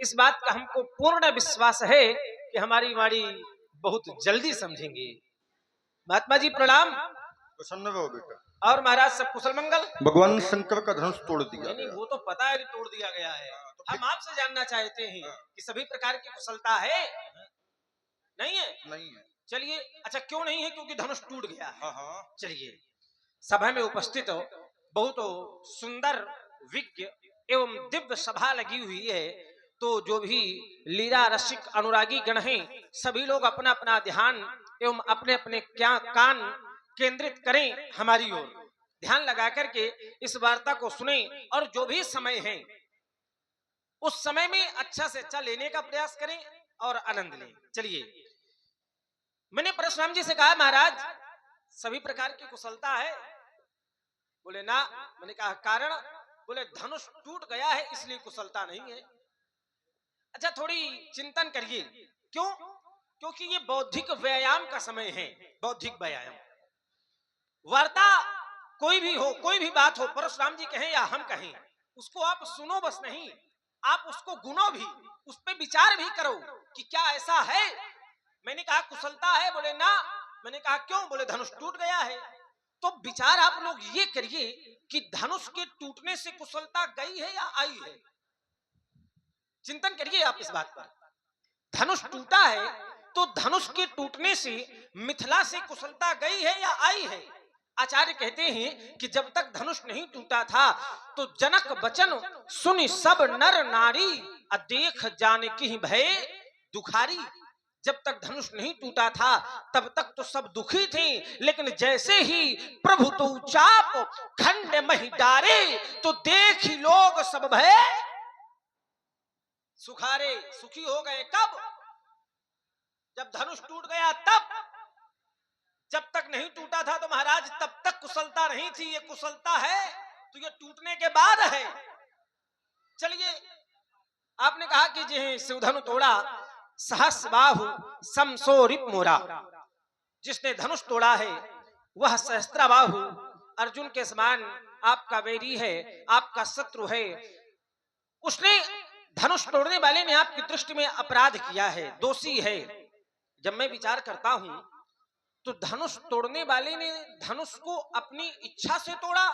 इस बात का हमको पूर्ण विश्वास है कि हमारी वाणी बहुत जल्दी समझेंगे। महात्मा जी प्रणाम। प्रसन्न रहो बेटा। और महाराज सब कुशल मंगल। भगवान शंकर का धनुष तोड़ दिया नहीं, गया। वो तो पता है कि तोड़ दिया गया है। तो हम आपसे जानना चाहते हैं कि सभी प्रकार की कुशलता है? नहीं है? नहीं है। चलिए, अच्छा क्यों नहीं है? क्योंकि धनुष टूट गया है। हाँ। चलिए, सभा में उपस्थित बहुत सुंदर विज्ञ एवं दिव्य सभा लगी हुई है। तो जो भी लीला रसिक अनुरागी गण हैं, सभी लोग अपना अपना ध्यान एवं अपने अपने क्या कान केंद्रित करें हमारी ओर, ध्यान लगा करके इस वार्ता को सुने और जो भी समय है उस समय में अच्छा से अच्छा लेने का प्रयास करें और आनंद लें। चलिए, मैंने परशुराम जी से कहा महाराज सभी प्रकार की कुशलता है? बोले ना। मैंने कहा कारण? बोले धनुष टूट गया है इसलिए कुशलता नहीं है। अच्छा थोड़ी चिंतन करिए। क्यों? क्योंकि ये बौद्धिक व्यायाम का समय है। बौद्धिक व्यायाम, वार्ता कोई भी हो, कोई भी बात हो, परशुराम जी कहें या हम कहें, उसको आप सुनो बस नहीं, आप उसको गुनो भी, उस पर विचार भी करो कि क्या ऐसा है। मैंने कहा कुशलता है? बोले ना। मैंने कहा क्यों? बोले धनुष टूट गया है। तो विचार आप लोग ये करिए कि धनुष के टूटने से कुशलता गई है या आई है। चिंतन करिए आप इस बात पर। धनुष टूटा है तो धनुष के टूटने से मिथिला से कुशलता गई है या आई है। आचार्य कहते हैं कि जब तक धनुष नहीं टूटा था तो जनक वचन सुनि सब नर नारी देख जानकी भय दुखारी। जब तक धनुष नहीं टूटा था तब तक तो सब दुखी थे, लेकिन जैसे ही प्रभु तो चाप खंड मही डारे तो देख ही लोग सब भय सुखारे। सुखी हो गए कब? जब धनुष टूट गया तब। जब तक नहीं टूटा था तो महाराज तब तक कुशलता नहीं थी। ये कुशलता है तो ये टूटने के बाद है। चलिए, आपने कहा कि जे शिवधनु तोड़ा सहस बाहु समसोरिप मोरा। जिसने धनुष तोड़ा है वह सहस्त्राबाहु अर्जुन के समान आपका वैरी है, आपका शत्रु है। उसने धनुष तोड़ने वाले ने आपकी दृष्टि में अपराध किया है, दोषी है। जब मैं विचार करता हूं तो धनुष तोड़ने वाले ने धनुष को अपनी इच्छा से तोड़ा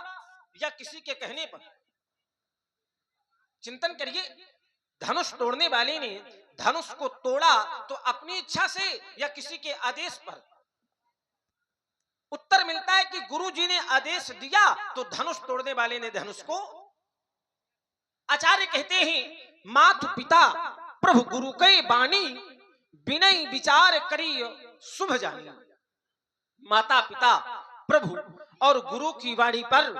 या किसी के कहने पर? चिंतन करिए। धनुष तोड़ने वाले ने धनुष को तोड़ा तो अपनी इच्छा से या किसी के आदेश पर? उत्तर मिलता है कि गुरुजी ने आदेश दिया तो धनुष तोड़ने वाले ने धनुष को। आचार्य कहते हैं मातु पिता प्रभु गुरु के बानी विनय विचार करी शुभ जानी। माता पिता प्रभु और गुरु की वाणी पर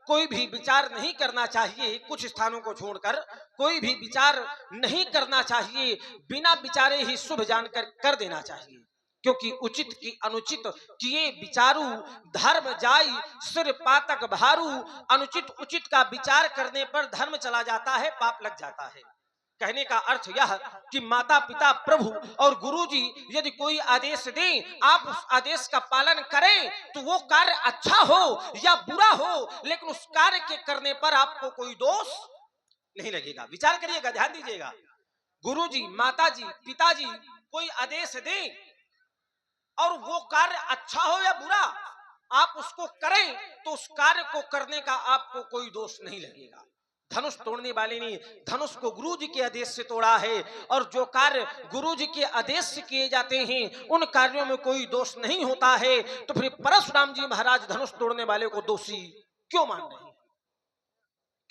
कोई भी विचार नहीं करना चाहिए। कुछ स्थानों को छोड़कर कोई भी विचार नहीं करना चाहिए। बिना विचारे ही शुभ जानकर कर देना चाहिए, क्योंकि उचित की अनुचित किए विचारू धर्म जाई सिर पातक भारू। अनुचित उचित का विचार करने पर धर्म चला जाता है, पाप लग जाता है। कहने का अर्थ यह कि माता पिता प्रभु और गुरुजी यदि कोई आदेश दें, आप उस आदेश का पालन करें तो वो कार्य अच्छा हो या बुरा हो, लेकिन उस कार्य के करने पर आपको कोई दोष नहीं लगेगा। विचार करिएगा, ध्यान दीजिएगा। गुरुजी, माताजी, पिताजी कोई आदेश दें और वो कार्य अच्छा हो या बुरा, आप उसको करें तो उस कार्य को करने का आपको कोई दोष नहीं लगेगा। धनुष तोड़ने वाले ने धनुष को गुरुजी के आदेश से तोड़ा है, और जो कार्य गुरुजी के आदेश से किए जाते हैं उन कार्यों में कोई दोष नहीं होता है। तो फिर परशुराम जी महाराज धनुष तोड़ने वाले को दोषी क्यों मान रहे हैं?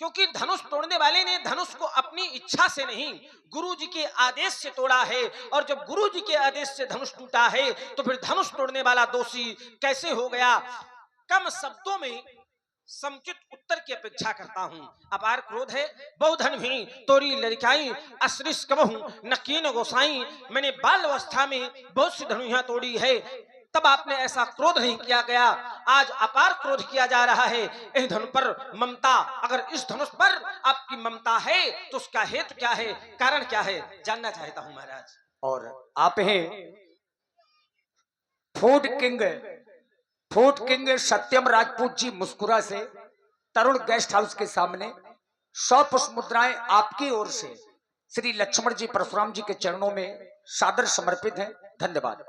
क्योंकि धनुष तोड़ने वाले ने धनुष को अपनी इच्छा से नहीं, गुरुजी के आदेश से तोड़ा है। और जब गुरुजी के आदेश से धनुष टूटा है तो फिर धनुष तोड़ने वाला दोषी कैसे हो गया? कम शब्दों में समुचित उत्तर की अपेक्षा करता हूं। अपार क्रोध है बहुधन भी तोरी लड़काई अश्रिश कबहू नकीन गोसाई। मैंने बाल अवस्था में बहुत सी धनुइयां तोड़ी है, तब आपने ऐसा क्रोध नहीं किया गया। आज अपार क्रोध किया जा रहा है इस धनुष पर ममता। अगर इस धनुष पर आपकी ममता है तो उसका हेतु क्या है, कारण क्या है, जानना चाहता हूं महाराज। और आप हैं फूड किंग सत्यम राजपूत जी मुस्कुरा से तरुण गेस्ट हाउस के सामने 100 पुष्प मुद्राएं आपकी ओर से श्री लक्ष्मण जी परशुराम जी के चरणों में सादर समर्पित हैं। धन्यवाद।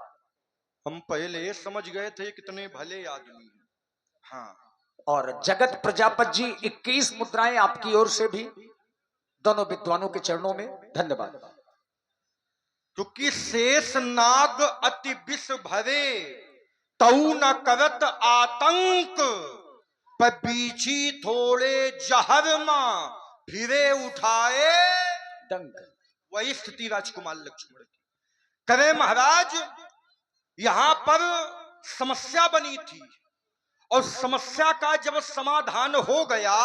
हम पहले समझ गए थे कितने भले आदमी हैं। हाँ, और जगत प्रजापत जी 21 मुद्राएं आपकी ओर से भी दोनों विद्वानों के चरणों में। धन्यवाद। क्योंकि शेष नाग अति विष भरे तऊ न करत आतंक, पर बीछी थोड़े जहर मां फिरे उठाए डंक। वही स्थिति राजकुमार लक्ष्मण की। करे महाराज, यहां पर समस्या बनी थी और समस्या का जब समाधान हो गया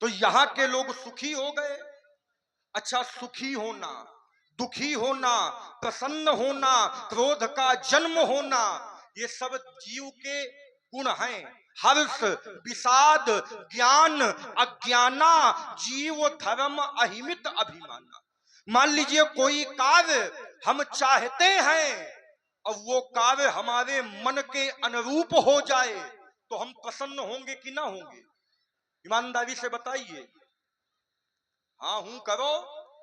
तो यहां के लोग सुखी हो गए। अच्छा, सुखी होना, दुखी होना, प्रसन्न होना, क्रोध का जन्म होना, ये सब जीव के गुण हैं। हर्ष, विषाद, ज्ञान, अज्ञाना, जीव धर्म अहिमित अभिमाना। मान लीजिए कोई कार्य हम चाहते हैं और वो कार्य हमारे मन के अनुरूप हो जाए तो हम प्रसन्न होंगे कि ना होंगे? ईमानदारी से बताइए। हाँ हूं करो,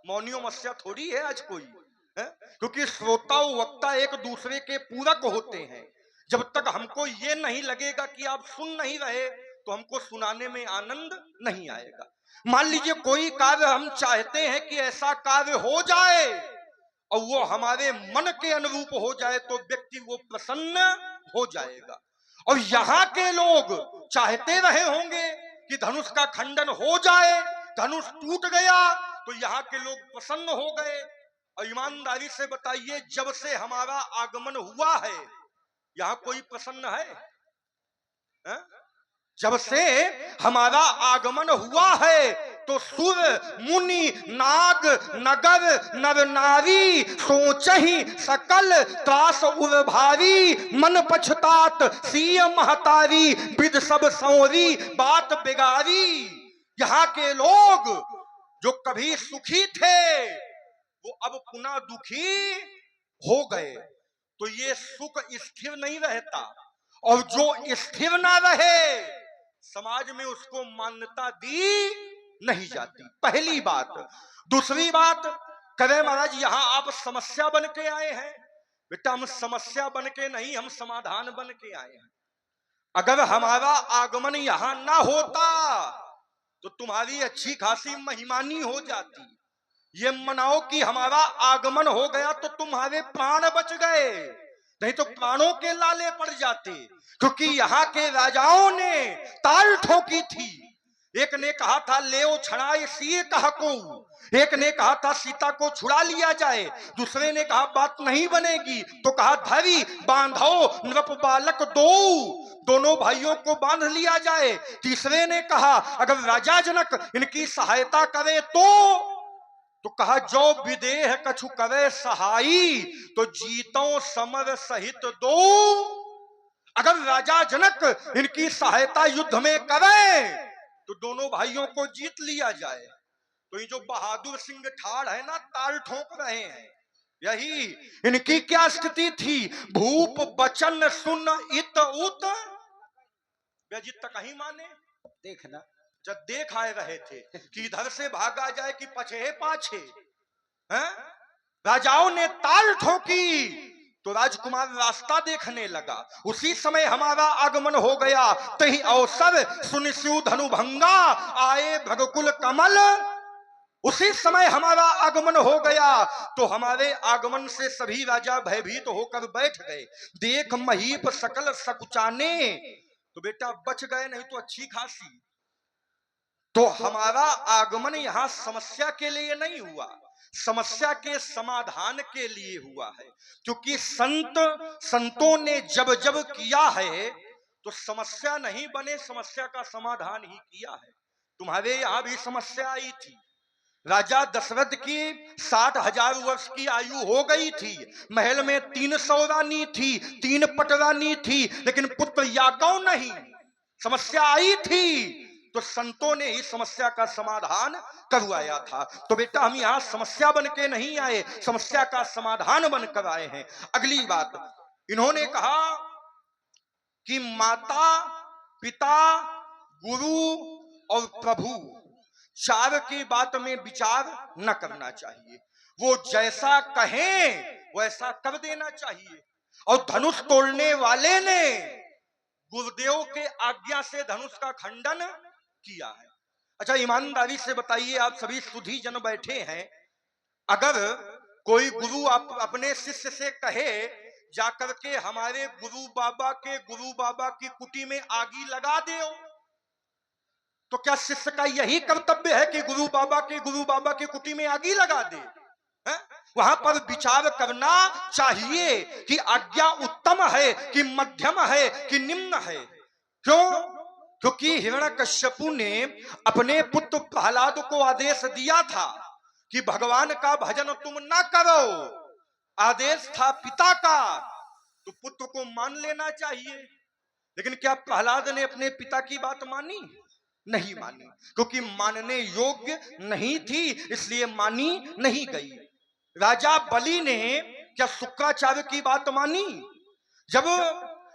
मौनियों मस्या थोड़ी है आज कोई है? क्योंकि श्रोता और वक्ता एक दूसरे के पूरक होते हैं। जब तक हमको ये नहीं लगेगा कि आप सुन नहीं रहे तो हमको सुनाने में आनंद नहीं आएगा। मान लीजिए कोई कार्य हम चाहते हैं कि ऐसा कार्य हो जाए और वो हमारे मन के अनुरूप हो जाए तो व्यक्ति वो प्रसन्न हो जाएगा। और यहाँ के लोग चाहते रहे होंगे कि धनुष का खंडन हो जाए, धनुष टूट गया तो यहाँ के लोग प्रसन्न हो गए। और ईमानदारी से बताइए, जब से हमारा आगमन हुआ है यहाँ कोई प्रसन्न है? जब से हमारा आगमन हुआ है तो सुर, मुनि, नाग, नगर, नर नारी सोचहि सकल त्रास उर भारी, मन पछतात सीय महतारी, विद सब सौरी बात बिगारी। यहाँ के लोग जो कभी सुखी थे वो अब पुनः दुखी हो गए। तो ये सुख स्थिर नहीं रहता, और जो स्थिर ना रहे समाज में उसको मान्यता दी नहीं जाती। पहली बात। दूसरी बात, करे महाराज यहां आप समस्या बन के आए हैं। बेटा हम समस्या बन के नहीं, हम समाधान बन के आए हैं। अगर हमारा आगमन यहां ना होता तो तुम्हारी अच्छी खासी महिमानी हो जाती। ये मनाओ कि हमारा आगमन हो गया तो तुम्हारे प्राण बच गए, नहीं तो प्राणों के लाले पड़ जाते। क्योंकि यहाँ के राजाओं ने ताल ठोकी थी। एक ने कहा था लेओ छड़ाए सीए कहा को, एक ने कहा था सीता को छुड़ा लिया जाए, दूसरे ने कहा बात नहीं बनेगी तो कहा धरी बांधो नृप बालक दो, दोनों भाइयों को बांध लिया जाए। तीसरे ने कहा अगर राजा जनक इनकी सहायता करे तो कहा जो विदेह कछु करे सहाई, तो जीतो समर सहित दो। अगर राजा जनक इनकी सहायता युद्ध में करे तो दोनों भाइयों को जीत लिया जाए। तो ये जो बहादुर सिंह ठाड़ है ना, ताल ठोक रहे हैं, यही इनकी क्या स्थिति थी। भूप बचन सुन इत उत व्यजित कहीं माने। देखना जब देख आए रहे थे कि इधर से भागा जाए कि पछे पाछे हैं? राजाओं ने ताल ठोकी तो राजकुमार रास्ता देखने लगा। उसी समय हमारा आगमन हो गया, तही अवसर सुनिस्यु धनुभंगा आए भगकुल कमल। उसी समय हमारा आगमन हो गया तो हमारे आगमन से सभी राजा भयभीत होकर बैठ गए। देख महीप सकल सकुचाने, तो बेटा बच गए, नहीं तो अच्छी खासी। तो हमारा आगमन यहां समस्या के लिए नहीं हुआ, समस्या के समाधान के लिए हुआ है। क्योंकि संतों ने जब जब किया है तो समस्या नहीं बने, समस्या का समाधान ही किया है। तुम्हारे यहां भी समस्या आई थी। राजा दशरथ की 60,000 वर्ष की आयु हो गई थी, महल में 300 रानी थी, 3 पटरानी थी, लेकिन पुत्र याकव नहीं। समस्या आई थी तो संतों ने ही समस्या का समाधान करवाया था। तो बेटा हम यहां समस्या बन के नहीं आए, समस्या का समाधान बनकर आए हैं। अगली बात, इन्होंने कहा कि माता, पिता, गुरु और प्रभु चार की बात में विचार न करना चाहिए। वो जैसा कहें वैसा कर देना चाहिए। और धनुष तोड़ने वाले ने गुरुदेव के आज्ञा से धनुष का खंडन किया है। अच्छा, ईमानदारी से बताइए, आप सभी सुधी जन बैठे हैं, अगर कोई गुरु अपने शिष्य से कहे जाकर के हमारे गुरु बाबा की कुटी में आगी लगा दे, तो क्या शिष्य का यही कर्तव्य है कि गुरु बाबा की कुटी में आगी लगा दे? है? वहां पर विचार करना चाहिए कि आज्ञा उत्तम है कि मध्यम है कि निम्न है। क्यों? क्योंकि हिरण्यकश्यपु ने अपने पुत्र प्रहलाद को आदेश दिया था कि भगवान का भजन तुम ना करो, आदेश था पिता का, तो पुत्र को मान लेना चाहिए। लेकिन क्या प्रहलाद ने अपने पिता की बात मानी? नहीं मानी, क्योंकि मानने योग्य नहीं थी, इसलिए मानी नहीं गई। राजा बलि ने क्या शुक्राचार्य की बात मानी? जब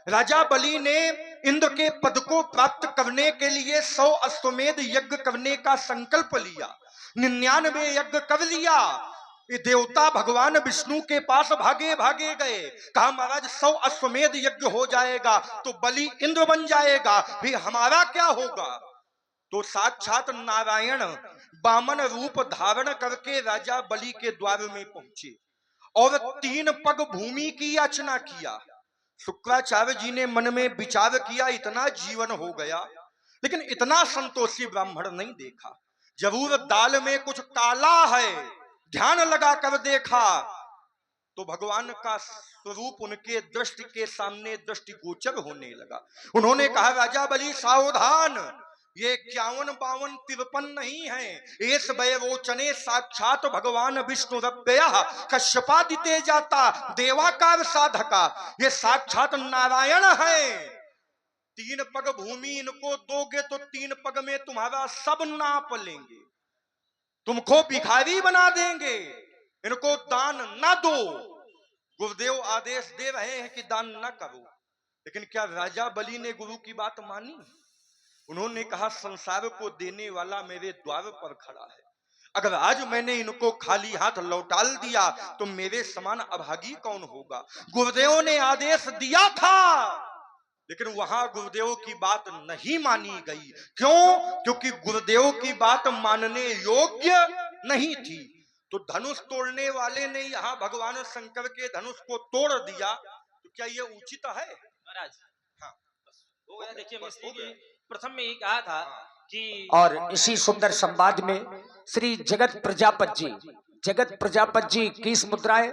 राजा बलि ने इंद्र के पद को प्राप्त करने के लिए 100 अश्वमेध यज्ञ करने का संकल्प लिया, 99 यज्ञ कर लिया, ये देवता भगवान विष्णु के पास भागे भागे गए, कहा महाराज 100 अश्वमेध यज्ञ हो जाएगा तो बलि इंद्र बन जाएगा, भी हमारा क्या होगा? तो साक्षात नारायण वामन रूप धारण करके राजा बलि के द्वार में पहुंचे और 3 पग भूमि की याचना किया। शुक्राचार्य जी ने मन में विचार किया, इतना जीवन हो गया, लेकिन इतना संतोषी ब्राह्मण नहीं देखा, जरूर दाल में कुछ काला है। ध्यान लगा कर देखा तो भगवान का स्वरूप उनके दृष्टि के सामने दृष्टिगोचर होने लगा। उन्होंने कहा, राजा बलि सावधान, ये 51, 52, 53 नहीं है, एस वैरोचने साक्षात भगवान विष्णु रव्ययः कश्यपादिते जाता देवाकार साधका, ये साक्षात नारायण है। 3 पग भूमि इनको दोगे तो 3 पग में तुम्हारा सब नाप लेंगे, तुमको भिखारी बना देंगे, इनको दान न दो। गुरुदेव आदेश दे रहे हैं कि दान न करो, लेकिन क्या राजा बलि ने गुरु की बात मानी? उन्होंने कहा, संसार को देने वाला मेरे द्वार पर खड़ा है, अगर आज मैंने इनको खाली हाथ लौटा दिया तो मेरे समान अभागी कौन होगा? गुरुदेव ने आदेश दिया था, लेकिन वहां गुरुदेव की बात नहीं मानी गई। क्यों? क्योंकि गुरुदेव की बात मानने योग्य नहीं थी। तो धनुष तोड़ने वाले ने यहाँ भगवान शंकर के धनुष को तोड़ दिया, तो क्या ये उचित है? महाराज हाँ, हो गया। देखिए, मिस्त्री जी प्रथम में ही कहा था कि और इसी सुंदर संवाद में श्री जगत प्रजापत जी 21 मुद्राएं,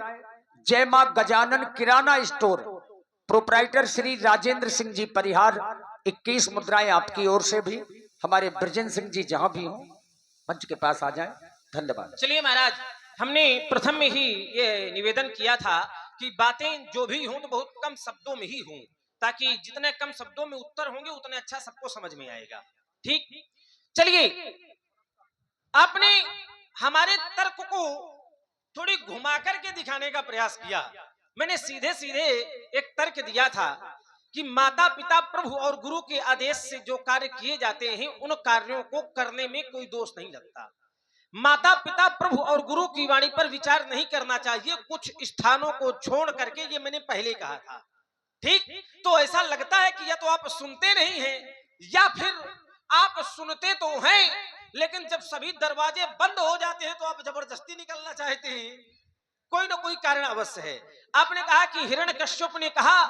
जय मां गजानन किराना स्टोर प्रोप्राइटर श्री राजेंद्र सिंह जी परिहार 21 मुद्राएं आपकी ओर से भी। हमारे ब्रजेंद्र सिंह जी जहां भी हो मंच के पास आ जाएं। धन्यवाद। चलिए महाराज, हमने प्रथम में ही ये निवेदन किया था कि बातें जो भी हों तो बहुत कम शब्दों में ही हों, ताकि जितने कम शब्दों में उत्तर होंगे उतने अच्छा सबको समझ में आएगा। ठीक, चलिए, आपने हमारे तर्क को थोड़ी घुमा करके दिखाने का प्रयास किया। मैंने सीधे सीधे एक तर्क दिया था कि माता पिता प्रभु और गुरु के आदेश से जो कार्य किए जाते हैं उन कार्यों को करने में कोई दोष नहीं लगता। माता पिता प्रभु और गुरु की वाणी पर विचार नहीं करना चाहिए, कुछ स्थानों को छोड़ करके, ये मैंने पहले कहा था। ठीक, तो ऐसा लगता है कि या तो आप सुनते नहीं हैं या फिर आप सुनते तो हैं, लेकिन जब सभी दरवाजे बंद हो जाते हैं तो आप जबरदस्ती निकलना चाहते हैं। कोई ना कोई कारण अवश्य है। आपने कहा कि हिरण्यकश्यप ने कहा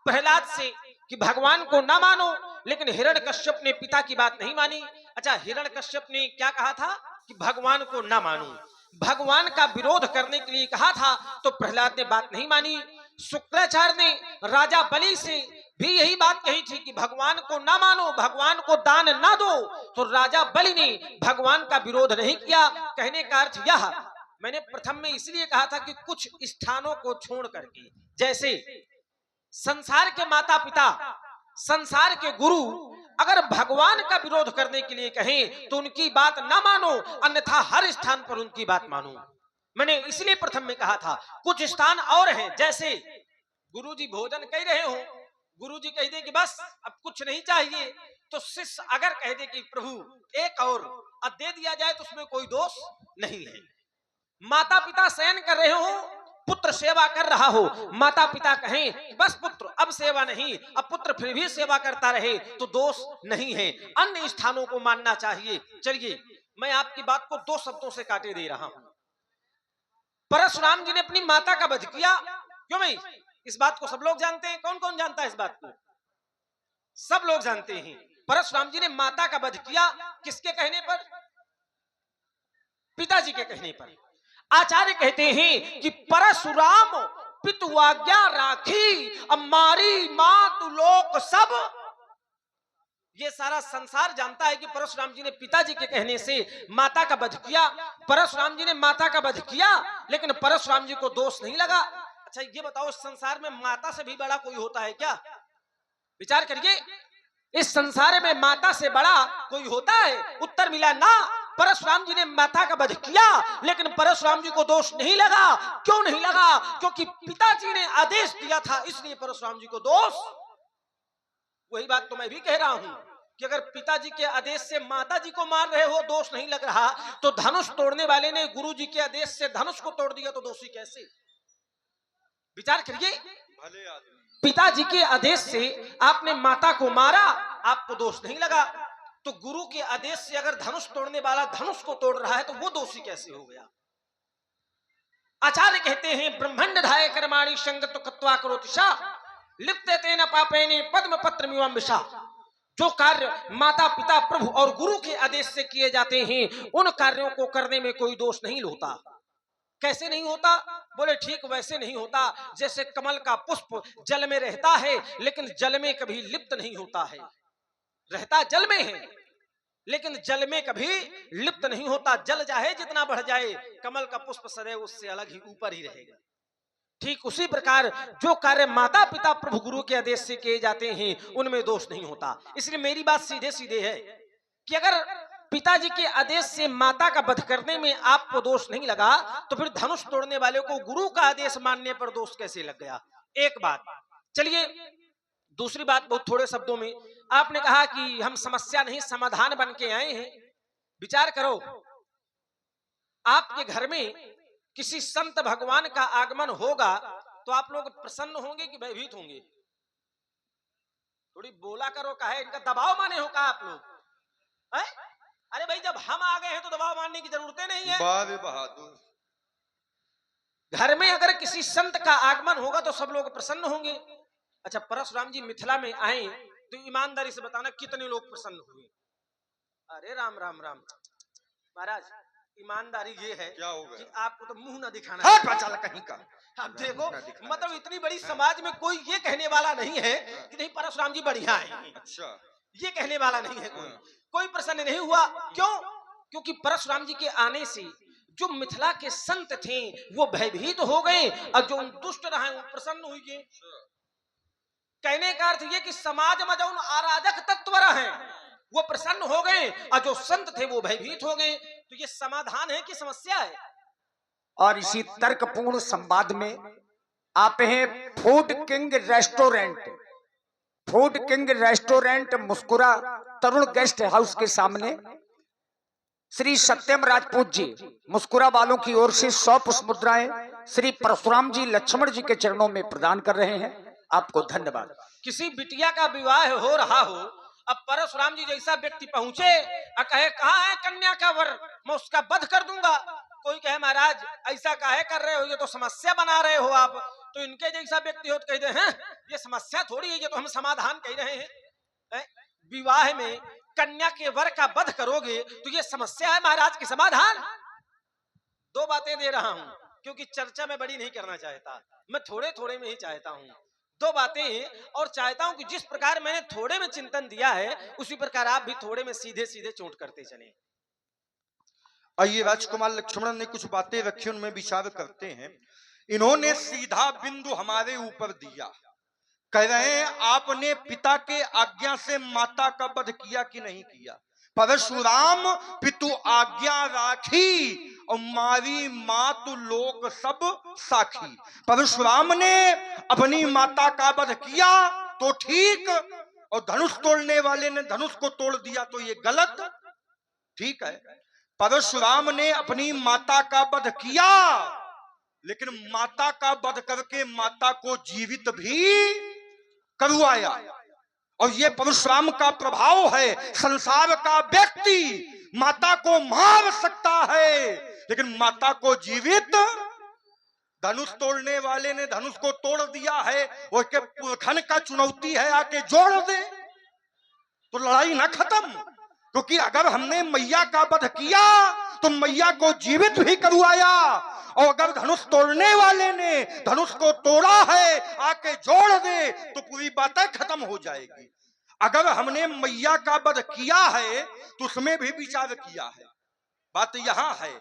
प्रहलाद से कि भगवान को ना मानो, लेकिन हिरण्यकश्यप ने पिता की बात नहीं मानी। अच्छा, हिरण्यकश्यप ने क्या कहा था कि भगवान को ना मानो, भगवान का विरोध करने के लिए कहा था, तो प्रहलाद ने बात नहीं मानी। शुक्राचार्य ने राजा बलि से भी यही बात कही थी कि भगवान को ना मानो, भगवान को दान ना दो, तो राजा बलि ने भगवान का विरोध नहीं किया। कहने का अर्थ यह, मैंने प्रथम में इसलिए कहा था कि कुछ स्थानों को छोड़ करके, जैसे संसार के माता पिता, संसार के गुरु अगर भगवान का विरोध करने के लिए कहें तो उनकी बात ना मानो, अन्यथा हर स्थान पर उनकी बात मानो। मैंने इसलिए प्रथम में कहा था। कुछ स्थान और हैं, जैसे गुरुजी भोजन कह रहे हो, गुरुजी कह दे कि बस अब कुछ नहीं चाहिए, तो शिष्य अगर कह दे कि प्रभु एक और और दे दिया जाए तो उसमें कोई दोष नहीं है। माता पिता शयन कर रहे हो, पुत्र सेवा कर रहा हो, माता पिता कहें बस पुत्र अब सेवा नहीं, अब पुत्र फिर भी सेवा करता रहे तो दोष नहीं है। अन्य स्थानों को मानना चाहिए। चलिए मैं आपकी बात को दो शब्दों से काटे दे रहा हूं। परशुराम जी ने अपनी माता का वध किया, क्यों भाई? इस बात को सब लोग जानते हैं। कौन कौन जानता है इस बात को? सब लोग जानते हैं। परशुराम जी ने माता का वध किया, किसके कहने पर? पिताजी के कहने पर। आचार्य कहते हैं कि परशुराम पितु आज्ञा राखी, अब मारी मातु लोक सब। ये सारा संसार जानता है कि परशुराम जी ने पिताजी के कहने से माता का वध किया। परशुराम जी ने माता का वध किया, लेकिन परशुराम जी को दोष नहीं लगा। अच्छा ये बताओ, इस संसार में माता से भी बड़ा कोई होता है क्या? विचार करिए, इस संसार में माता से बड़ा कोई होता है? उत्तर मिला ना। परशुराम जी ने माता का वध किया, लेकिन परशुराम जी को दोष नहीं लगा। क्यों नहीं लगा? क्योंकि पिताजी ने आदेश दिया था, इसलिए परशुराम जी को दोष। वही बात तो मैं भी कह रहा हूं कि अगर पिताजी के आदेश से माताजी को मार रहे हो, दोष नहीं लग रहा, तो धनुष तोड़ने वाले ने गुरु जी के आदेश से धनुष को तोड़ दिया तो दोषी कैसे? विचार करिए, भले आदमी पिताजी के आदेश से आपने माता को मारा, आपको दोष नहीं लगा, तो गुरु के आदेश से अगर धनुष तोड़ने वाला धनुष को तोड़ रहा है तो वो दोषी कैसे हो गया? आचार्य कहते हैं ब्रह्मांड धाय कर्माणि संगत कृत्वा करोति सा लिप्ते तेन पापेने पद्म पत्र मिवं विषा। जो कार्य माता पिता प्रभु और गुरु के आदेश से किए जाते हैं, उन कार्यों को करने में कोई दोष नहीं होता। कैसे नहीं होता? बोले ठीक वैसे नहीं होता जैसे कमल का पुष्प जल में रहता है, लेकिन जल में कभी लिप्त नहीं होता है। रहता जल में है, लेकिन जल में कभी लिप्त नहीं होता। जल चाहे जितना बढ़ जाए, कमल का पुष्प सदैव उससे अलग ही ऊपर ही रहेगा। ठीक उसी प्रकार जो कार्य माता पिता प्रभु गुरु के आदेश से किए जाते हैं, उनमें दोष नहीं होता। इसलिए मेरी बात सीधे सीधे है कि अगर पिताजी के आदेश से माता का वध करने में आपको दोष नहीं लगा, तो फिर धनुष तोड़ने वाले को गुरु का आदेश मानने पर दोष कैसे लग गया? एक बात। चलिए दूसरी बात, बहुत थोड़े शब्दों में। आपने कहा कि हम समस्या नहीं समाधान बन के आए हैं। विचार करो, आपके घर में किसी संत भगवान का आगमन होगा तो आप लोग प्रसन्न होंगे कि भयभीत होंगे? थोड़ी बोला करो, कहे इनका दबाव माने हो का आप लोग? अरे भाई, जब हम आ गए हैं तो दबाव मानने की जरूरत नहीं है। बाबे बहादुर, घर में अगर किसी संत का आगमन होगा तो सब लोग प्रसन्न होंगे। अच्छा, परशुराम जी मिथिला में आए तो ईमानदारी से बताना कितने लोग प्रसन्न हुए? अरे राम राम राम महाराज, ईमानदारी ये है क्या होगा कि आपको तो मुंह ना दिखाना हाँ, बचाला कहीं का। अब देखो, मतलब इतनी बड़ी समाज में कोई ये कहने वाला नहीं है कि नहीं परशुराम जी बढ़िया है। अच्छा, ये कहने वाला नहीं है कोई प्रसन्न नहीं हुआ। क्यों? क्योंकि परशुराम जी के आने से जो मिथिला के संत थे वो भयभीत हो गए, और जो दुष्ट रहे वो प्रसन्न हुए। कहने का अर्थ ये कि समाज में जो अराजक तत्व रहे वो प्रसन्न हो गए, और जो संत थे वो भयभीत हो गए। तो ये समाधान है कि समस्या है? और इसी तर्कपूर्ण संवाद में आप हैं food king restaurant. Food king restaurant मुस्कुरा तरुण गेस्ट हाउस के सामने श्री सत्यम राजपूत जी मुस्कुरा वालों की ओर से 100 पुष्प मुद्राएं श्री परशुराम जी लक्ष्मण जी के चरणों में प्रदान कर रहे हैं। आपको धन्यवाद। किसी बिटिया का विवाह हो रहा हो, अब परशुराम जी जैसा व्यक्ति पहुंचे और कहे कहाँ है कन्या का वर, मैं उसका वध कर दूंगा। कोई कहे महाराज ऐसा काहे कर रहे हो, ये तो समस्या बना रहे हो आप। तो इनके जैसा व्यक्ति हो तो कह दे हैं ये समस्या थोड़ी है, ये तो हम समाधान कह रहे हैं। विवाह में कन्या के वर का वध करोगे तो ये समस्या है महाराज की समाधान। दो बातें दे रहा हूं क्योंकि चर्चा में बड़ी नहीं करना चाहता, मैं थोड़े थोड़े में ही चाहता हूं। दो बातें, और चाहता हूं कि जिस प्रकार मैंने थोड़े में चिंतन दिया है उसी प्रकार आप भी थोड़े में सीधे सीधे चोट करते चले। आइए, राजकुमार लक्ष्मण ने कुछ बातें रखी, उनमें विचार करते हैं। इन्होंने सीधा बिंदु हमारे ऊपर दिया, कह रहे हैं आपने पिता के आज्ञा से माता का वध किया कि नहीं किया? परशुराम पितु आज्ञा राखी और मारी मातु लोक सब साखी। परशुराम ने अपनी माता का वध किया तो ठीक, और धनुष तोड़ने वाले ने धनुष को तोड़ दिया तो ये गलत। ठीक है, परशुराम ने अपनी माता का वध किया, लेकिन माता का वध करके माता को जीवित भी करवाया। और ये परशुराम का प्रभाव है। संसार का व्यक्ति माता को मार सकता है, लेकिन माता को जीवित, धनुष तोड़ने वाले ने धनुष को तोड़ दिया है, उसके पुरखन का चुनौती है आके जोड़ दे, तो लड़ाई ना खत्म। क्योंकि अगर हमने मैया का वध किया तो मैया को जीवित भी करवाया, और अगर धनुष तोड़ने वाले ने धनुष को तोड़ा है आके जोड़ दे तो पूरी बातें खत्म हो जाएगी। अगर हमने मैया का वध किया है तो उसमें भी विचार किया है। बात यहां है,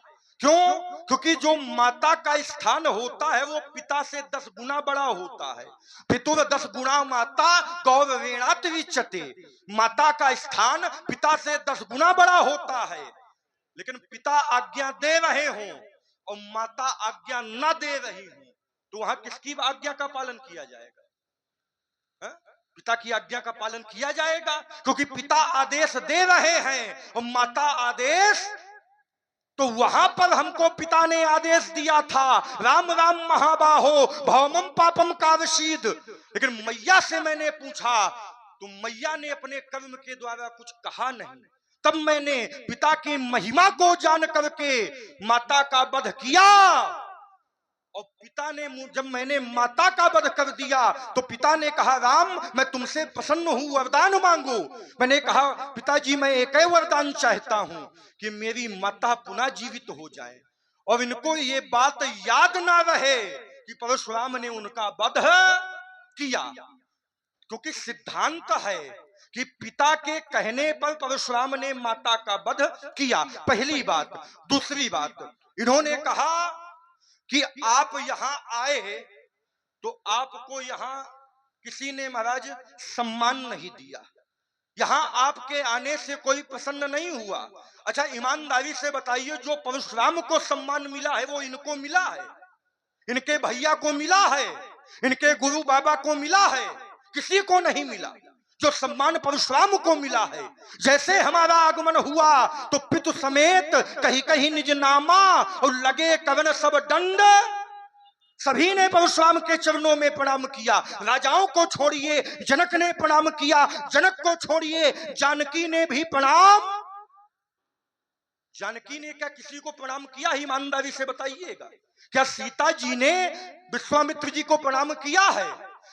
क्यों? क्योंकि जो माता का स्थान होता है वो पिता से 10 गुना बड़ा होता है। पितुर 10 गुना माता गौरवेणात् विच्यते। माता का स्थान पिता से 10 गुना बड़ा होता है। लेकिन पिता आज्ञा दे रहे हों और माता आज्ञा न दे रही हो, तो वहां किसकी आज्ञा का पालन किया जाएगा? है? पिता की आज्ञा का पालन किया जाएगा, क्योंकि पिता आदेश दे रहे हैं और माता आदेश, तो वहां पर हमको पिता ने आदेश दिया था, राम राम महाबाहो भौमम पापम कावशीद। लेकिन मैया से मैंने पूछा तो मैया ने अपने कर्म के द्वारा कुछ कहा नहीं। तब मैंने पिता की महिमा को जान करके माता का वध किया, और पिता ने, जब मैंने माता का वध कर दिया तो पिता ने कहा, राम मैं तुमसे प्रसन्न हूं, वरदान मांगो। मैंने कहा, पिताजी मैं एक ही वरदान चाहता हूं कि मेरी माता पुनः जीवित हो जाए, और इनको ये बात याद ना रहे कि परशुराम ने उनका वध किया। क्योंकि सिद्धांत है कि पिता के कहने पर परशुराम ने माता का वध किया, पहली बात। दूसरी बात, इन्होंने कहा कि आप यहां आए तो आपको यहां किसी ने महाराज सम्मान नहीं दिया, यहां आपके आने से कोई प्रसन्न नहीं हुआ। अच्छा ईमानदारी से बताइए, जो परशुराम को सम्मान मिला है वो इनको मिला है, इनके भैया को मिला है, इनके गुरु बाबा को मिला है? किसी को नहीं मिला। जो सम्मान परशुराम को मिला है, जैसे हमारा आगमन हुआ तो पितु समेत कहीं कहीं निज नामा और लगे कवन सब दंड, सभी ने परशुराम के चरणों में प्रणाम किया। राजाओं को छोड़िए, जनक ने प्रणाम किया, जनक को छोड़िए जानकी ने भी प्रणाम। जानकी ने क्या किसी को प्रणाम किया? ईमानदारी से बताइएगा। क्या सीता जी ने विश्वामित्र जी को प्रणाम किया है?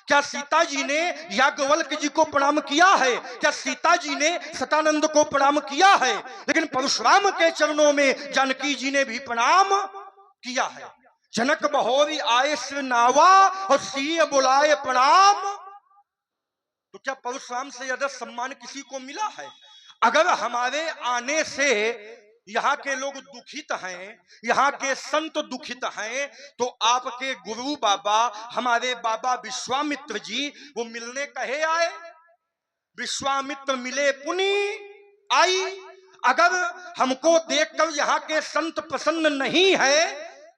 क्या सीता जी ने याज्ञवल्क्य जी को प्रणाम किया है? क्या सीता जी ने सतानंद को प्रणाम किया है? लेकिन परशुराम के चरणों में जानकी जी ने भी प्रणाम किया है। जनक बहोरी आए सिर नावा और सीय बुलाए प्रणाम। तो क्या परशुराम से ज्यादा सम्मान किसी को मिला है? अगर हमारे आने से यहाँ के लोग दुखित हैं, यहाँ के संत दुखित हैं, तो आपके गुरु बाबा हमारे बाबा विश्वामित्र जी वो मिलने कहे आए। विश्वामित्र मिले पुनि आई। अगर हमको देखकर यहाँ के संत प्रसन्न नहीं है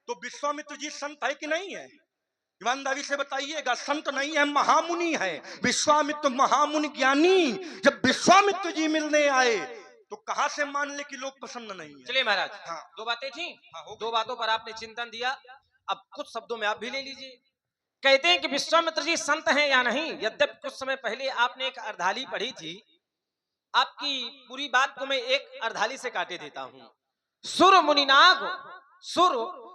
तो विश्वामित्र जी संत है कि नहीं है? ईमानदारी से बताइएगा। संत नहीं है, महामुनि है। विश्वामित्र महामुनि ज्ञानी जब विश्वामित्र जी मिलने आए तो कहां से मान ले कि लोग प्रसन्न नहीं है? चलिए महाराज, हाँ। दो बातें थी, हाँ, दो बातों पर आपने चिंतन दिया। अब कुछ शब्दों में आप भी ले लीजिए। कहते हैं कि विश्वामित्र जी संत हैं या नहीं, यद्यपि कुछ समय पहले आपने एक अर्धाली पढ़ी थी, आपकी पूरी बात को मैं एक अर्धाली से काटे देता हूं। सुर मुनिनाग, सुर